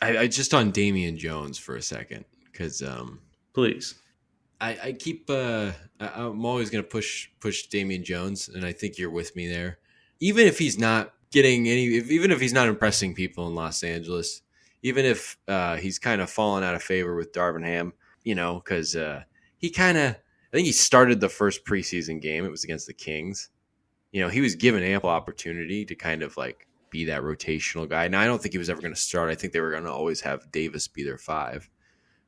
I just on Damian Jones for a second because Please. I keep I'm always gonna push Damian Jones, and I think you're with me there. Even if he's not getting even if he's not impressing people in Los Angeles, even if he's kind of fallen out of favor with Darvin Ham, because he kind of I think he started the first preseason game. It was against the Kings. He was given ample opportunity to kind of like be that rotational guy. Now I don't think he was ever going to start. I think they were going to always have Davis be their 5.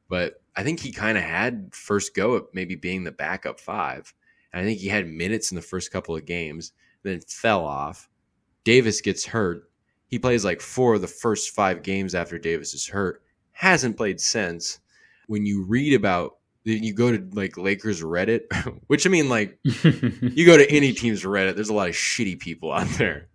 But I think he kind of had first go at maybe being the backup 5. And I think he had minutes in the first couple of games, then fell off. Davis gets hurt. He plays like 4 of the first 5 games after Davis is hurt. Hasn't played since. When you read about, you go to like Lakers Reddit, which I mean, like you go to any team's Reddit, there's a lot of shitty people out there.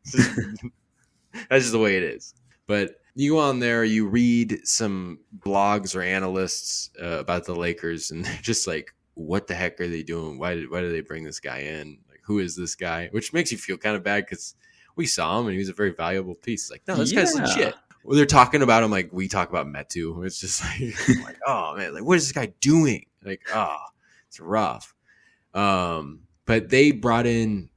That's just the way it is. But you go on there, you read some blogs or analysts about the Lakers, and they're just like, what the heck are they doing? Why did they bring this guy in? Like, who is this guy? Which makes you feel kind of bad because we saw him and he was a very valuable piece. It's like, no, this guy's legit. Well, they're talking about him like we talk about Metu. It's just like, oh man, like what is this guy doing? Like, it's rough. But they brought in,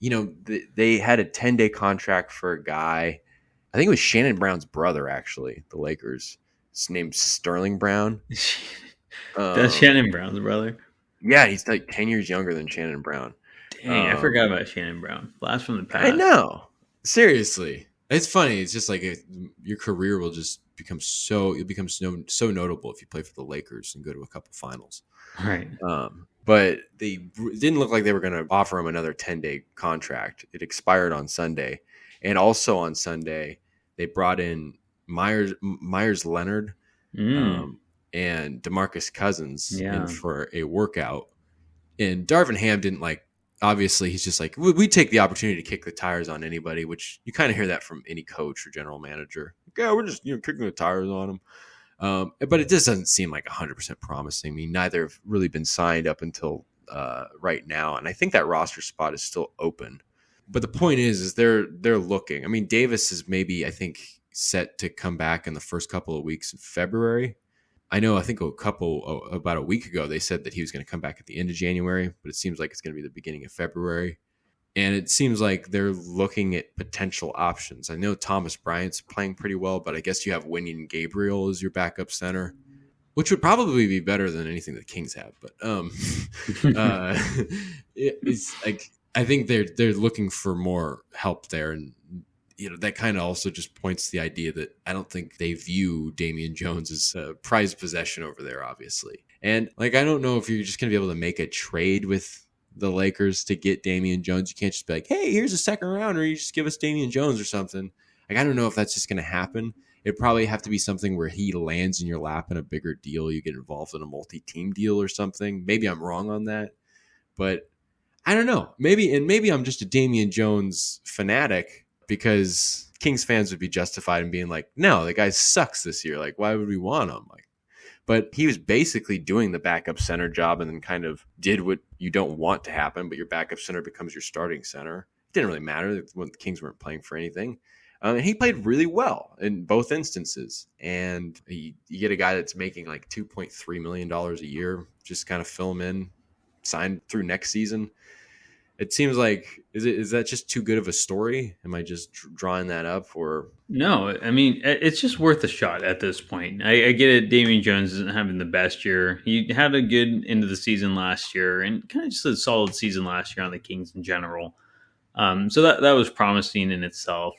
they had a 10-day contract for a guy. I think it was Shannon Brown's brother, actually, the Lakers. His name's Sterling Brown. That's Shannon Brown's brother? Yeah, he's like 10 years younger than Shannon Brown. Dang, I forgot about Shannon Brown. Blast from the past. I know. Seriously. It's funny. It's just like your career will just become so notable if you play for the Lakers and go to a couple finals. Right. But they didn't look like they were going to offer him another 10-day contract. It expired on Sunday. And also on Sunday, they brought in Meyers Leonard and DeMarcus Cousins in for a workout. And Darvin Ham didn't like, obviously, he's just like, we take the opportunity to kick the tires on anybody, which you kind of hear that from any coach or general manager. Yeah, we're just kicking the tires on them. But it just doesn't seem like 100% promising. I mean, neither have really been signed up until right now. And I think that roster spot is still open. But the point is they're looking. I mean, Davis is maybe, I think, set to come back in the first couple of weeks in February. I think about a week ago, they said that he was going to come back at the end of January, but it seems like it's going to be the beginning of February. And it seems like they're looking at potential options. I know Thomas Bryant's playing pretty well, but I guess you have Wenyen Gabriel as your backup center, which would probably be better than anything the Kings have. But it's like, I think they're looking for more help there, and that kind of also just points to the idea that I don't think they view Damian Jones as a prized possession over there, obviously. And like I don't know if you're just gonna be able to make a trade with the Lakers to get Damian Jones. You can't just be like, hey, here's a second rounder, you just give us Damian Jones or something. Like I don't know if that's just gonna happen. It'd probably have to be something where he lands in your lap in a bigger deal. You get involved in a multi-team deal or something. Maybe I'm wrong on that, but I don't know. Maybe I'm just a Damian Jones fanatic because Kings fans would be justified in being like, no, the guy sucks this year. Like, why would we want him? Like, but he was basically doing the backup center job and then kind of did what you don't want to happen, but your backup center becomes your starting center. It didn't really matter when the Kings weren't playing for anything. And he played really well in both instances. And you get a guy that's making like $2.3 million a year, just kind of fill him in, signed through next season. It seems like, is that just too good of a story? Am I just drawing that up? Or no? I mean, it's just worth a shot at this point. I get it. Damian Jones isn't having the best year. He had a good end of the season last year, and kind of just a solid season last year on the Kings in general. So that was promising in itself.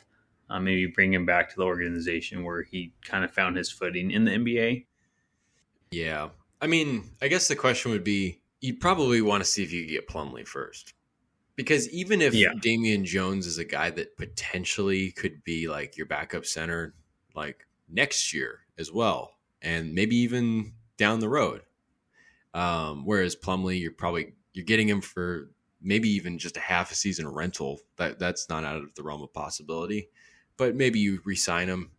Maybe bring him back to the organization where he kind of found his footing in the NBA. Yeah, I mean, I guess the question would be, you'd probably want to see if you could get Plumlee first. Because even if Damian Jones is a guy that potentially could be like your backup center like next year as well, and maybe even down the road. Whereas Plumlee, you're getting him for maybe even just a half a season rental. That's not out of the realm of possibility. But maybe you re-sign him.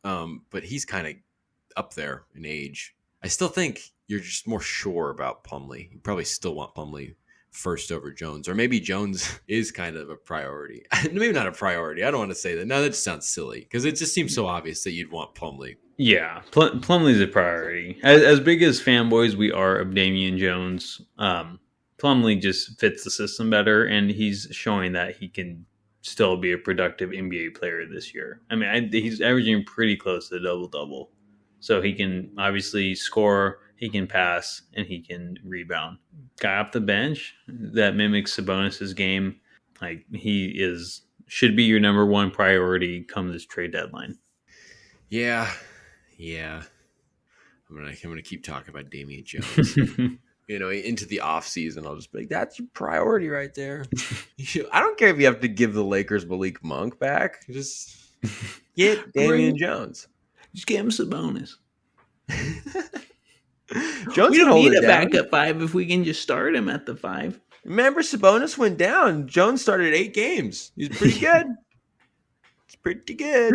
But he's kind of up there in age. I still think you're just more sure about Plumlee. You probably still want Plumlee first over Jones, or maybe Jones is kind of a priority. Maybe not a priority. I don't want to say that. No, that just sounds silly because it just seems so obvious that you'd want Plumlee. Yeah, Plumlee's a priority. As big as fanboys we are of Damian Jones, Plumlee just fits the system better, and he's showing that he can still be a productive NBA player this year. I mean, he's averaging pretty close to the double-double. So he can obviously score, he can pass, and he can rebound. Guy off the bench that mimics Sabonis' game, like should be your number one priority come this trade deadline. Yeah. I'm gonna keep talking about Damian Jones. Into the offseason, I'll just be like, that's your priority right there. I don't care if you have to give the Lakers Malik Monk back. Just get Damian Jones. Just give him Sabonis. Jones we don't need a backup 5 if we can just start him at the 5. Remember, Sabonis went down. Jones started 8 games. He's pretty good. It's pretty good.